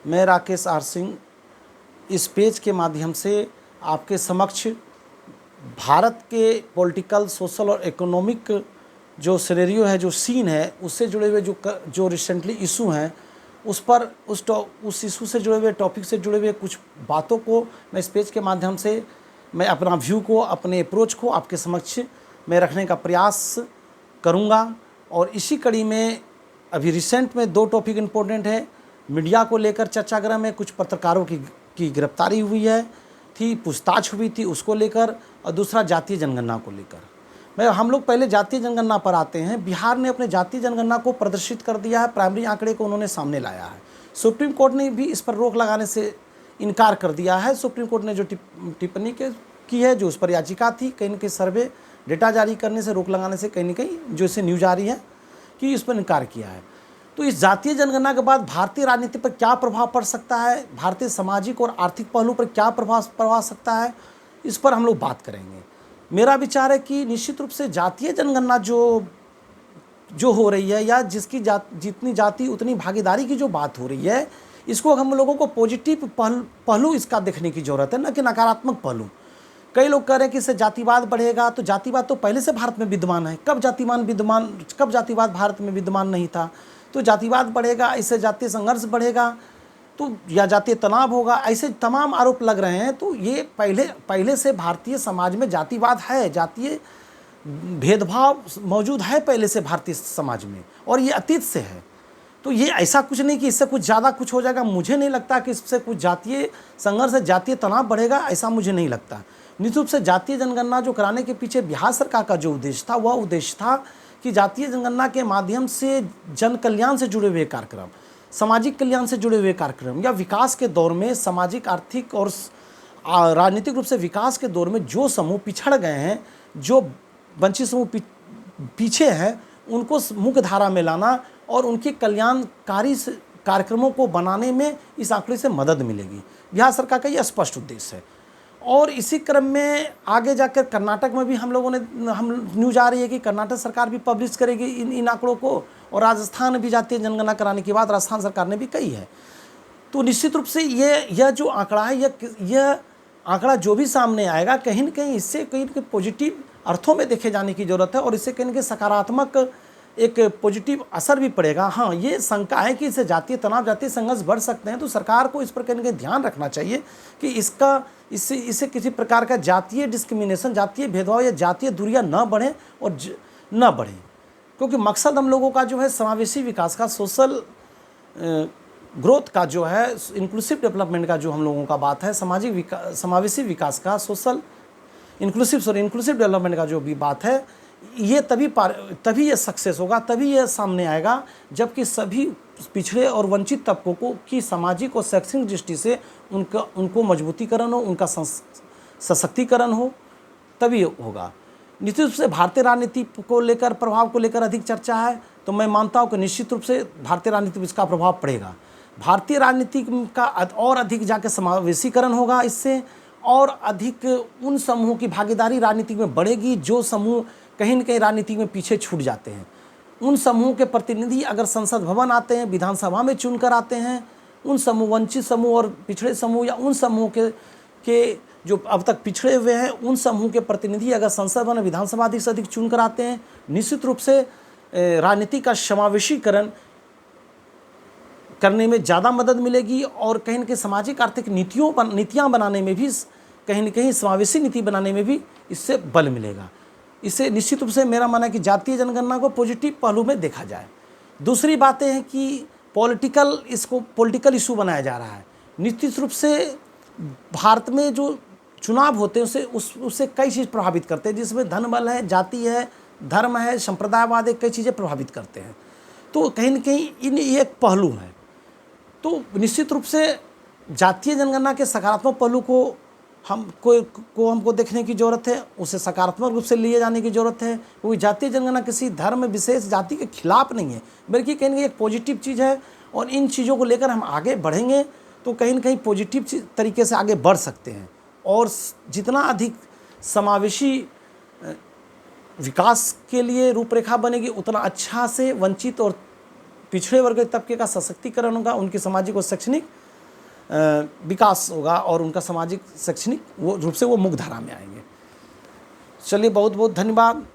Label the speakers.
Speaker 1: मैं राकेश आर सिंह इस पेज के माध्यम से आपके समक्ष भारत के पॉलिटिकल, सोशल और इकोनॉमिक जो सिनेरियो है, जो सीन है, उससे जुड़े हुए जो रिसेंटली इशू हैं, उस पर उस इशू से जुड़े हुए, टॉपिक से जुड़े हुए कुछ बातों को मैं इस पेज के माध्यम से मैं अपना व्यू को, अपने अप्रोच को आपके समक्ष मैं रखने का प्रयास करूंगा। और इसी कड़ी में अभी रिसेंट में 2 टॉपिक इम्पोर्टेंट है। मीडिया को लेकर चर्चागृह में कुछ पत्रकारों की गिरफ्तारी हुई थी, पूछताछ हुई थी, उसको लेकर, और दूसरा जातीय जनगणना को लेकर। हम लोग पहले जातीय जनगणना पर आते हैं। बिहार ने अपने जातीय जनगणना को प्रदर्शित कर दिया है, प्राइमरी आंकड़े को उन्होंने सामने लाया है। सुप्रीम कोर्ट ने भी इस पर रोक लगाने से इनकार कर दिया है। सुप्रीम कोर्ट ने जो टिप्पणी की है, जो उस पर याचिका थी, कहीं न कहीं सर्वे डेटा जारी करने से, रोक लगाने से, कहीं न कहीं जो इसे न्यूज आ रही है कि इस पर इनकार किया है। तो इस जातीय जनगणना के बाद भारतीय राजनीति पर क्या प्रभाव पड़ सकता है, भारतीय सामाजिक और आर्थिक पहलू पर क्या प्रभाव पड़ सकता है, इस पर हम लोग बात करेंगे। मेरा विचार है कि निश्चित रूप से जातीय जनगणना जो हो रही है, या जिसकी जितनी जाति उतनी भागीदारी की जो बात हो रही है, इसको हम लोगों को पॉजिटिव पहलू इसका देखने की ज़रूरत है, न कि नकारात्मक पहलू। कई लोग कह रहे हैं कि इससे जातिवाद बढ़ेगा, तो जातिवाद तो पहले से भारत में विद्यमान है। कब जातिवाद भारत में विद्यमान नहीं था? तो जातिवाद बढ़ेगा, इससे जातीय संघर्ष बढ़ेगा, तो या जातीय तनाव होगा, ऐसे तमाम आरोप लग रहे हैं। तो ये पहले से भारतीय समाज में जातिवाद है, जातीय भेदभाव मौजूद है पहले से भारतीय समाज में, और ये अतीत से है। तो ये ऐसा कुछ नहीं कि इससे कुछ ज़्यादा कुछ हो जाएगा। मुझे नहीं लगता कि इससे कुछ जातीय संघर्ष, जातीय तनाव बढ़ेगा, ऐसा मुझे नहीं लगता। निश्चित रूप से जातीय जनगणना जो कराने के पीछे बिहार सरकार का जो उद्देश्य था, वह उद्देश्य था कि जातीय जनगणना के माध्यम से जन कल्याण से जुड़े हुए कार्यक्रम, सामाजिक कल्याण से जुड़े हुए कार्यक्रम, या विकास के दौर में सामाजिक, आर्थिक और राजनीतिक रूप से विकास के दौर में जो समूह पिछड़ गए हैं, जो वंचित समूह पीछे हैं, उनको मुख्य धारा में लाना और उनके कल्याणकारी कार्यक्रमों को बनाने में इस आंकड़े से मदद मिलेगी। बिहार सरकार का यह स्पष्ट उद्देश्य है। और इसी क्रम में आगे जाकर कर्नाटक में भी हम न्यूज आ रही है कि कर्नाटक सरकार भी पब्लिश करेगी इन आंकड़ों को, और राजस्थान भी जातीय जनगणना कराने की बात राजस्थान सरकार ने भी कही है। तो निश्चित रूप से यह जो आंकड़ा है, यह आंकड़ा जो भी सामने आएगा, कहीं न कहीं इससे कहीं पॉजिटिव अर्थों में देखे जाने की ज़रूरत है, और इससे कहीं न कहीं सकारात्मक एक पॉजिटिव असर भी पड़ेगा। हाँ, ये शंका है कि इससे जातीय तनाव, जातीय संघर्ष बढ़ सकते हैं, तो सरकार को इस पर कहीं न कहीं ध्यान रखना चाहिए कि इससे किसी प्रकार का जातीय डिस्क्रिमिनेशन, जातीय भेदभाव या जातीय दूरियां न बढ़ें और न बढ़ें, क्योंकि मकसद हम लोगों का जो है समावेशी विकास का, सोशल ग्रोथ का जो है, इंक्लूसिव डेवलपमेंट का जो हम लोगों का बात है, समावेशी विकास का, इंक्लूसिव डेवलपमेंट का जो भी बात है, ये तभी ये सक्सेस होगा, तभी ये सामने आएगा, जबकि सभी पिछड़े और वंचित तबकों की सामाजिक और शैक्षणिक दृष्टि से उनको मजबूतीकरण हो, उनका सशक्तिकरण हो, तभी होगा। निश्चित रूप से भारतीय राजनीति को लेकर, प्रभाव को लेकर अधिक चर्चा है, तो मैं मानता हूँ कि निश्चित रूप से भारतीय राजनीति पर इसका प्रभाव पड़ेगा। भारतीय राजनीति का और अधिक जाकर समावेशीकरण होगा इससे, और अधिक उन समूहों की भागीदारी राजनीति में बढ़ेगी जो समूह कहीं न कहीं राजनीति में पीछे छूट जाते हैं। उन समूह के प्रतिनिधि अगर संसद भवन आते हैं, विधानसभा में चुनकर आते हैं, उन समूह, वंचित समूह और पिछड़े समूह, या उन समूह के जो अब तक पिछड़े हुए हैं, उन समूह के प्रतिनिधि अगर संसद भवन, विधानसभा अधिक से अधिक चुनकर आते हैं, निश्चित रूप से राजनीति का समावेशीकरण करने में ज़्यादा मदद मिलेगी, और कहीं न कहीं सामाजिक आर्थिक नीतियाँ बनाने में भी, कहीं न कहीं समावेशी नीति बनाने में भी इससे बल मिलेगा। इससे निश्चित रूप से मेरा मानना है कि जातीय जनगणना को पॉजिटिव पहलू में देखा जाए। दूसरी बातें हैं कि इसको पॉलिटिकल इशू बनाया जा रहा है। निश्चित रूप से भारत में जो चुनाव होते हैं उससे कई चीज़ प्रभावित करते हैं, जिसमें धन बल है, जाति है, धर्म है, संप्रदायवाद है, कई चीज़ें प्रभावित करते हैं। तो कहीं न कहीं ये एक पहलू है। तो निश्चित रूप से जातीय जनगणना के सकारात्मक पहलू को हमको देखने की ज़रूरत है, उसे सकारात्मक रूप से लिए जाने की ज़रूरत है, क्योंकि जातीय जनगणना किसी धर्म, विशेष जाति के खिलाफ नहीं है, बल्कि कहीं न कहीं एक पॉजिटिव चीज़ है। और इन चीज़ों को लेकर हम आगे बढ़ेंगे तो कहीं न कहीं पॉजिटिव तरीके से आगे बढ़ सकते हैं, और जितना अधिक समावेशी विकास के लिए रूपरेखा बनेगी, उतना अच्छा से वंचित और पिछड़े वर्ग के तबके का सशक्तिकरण होगा, उनकी सामाजिक और शैक्षणिक विकास होगा और उनका सामाजिक शैक्षणिक वो रूप से वो मुख्य धारा में आएंगे। चलिए बहुत बहुत धन्यवाद।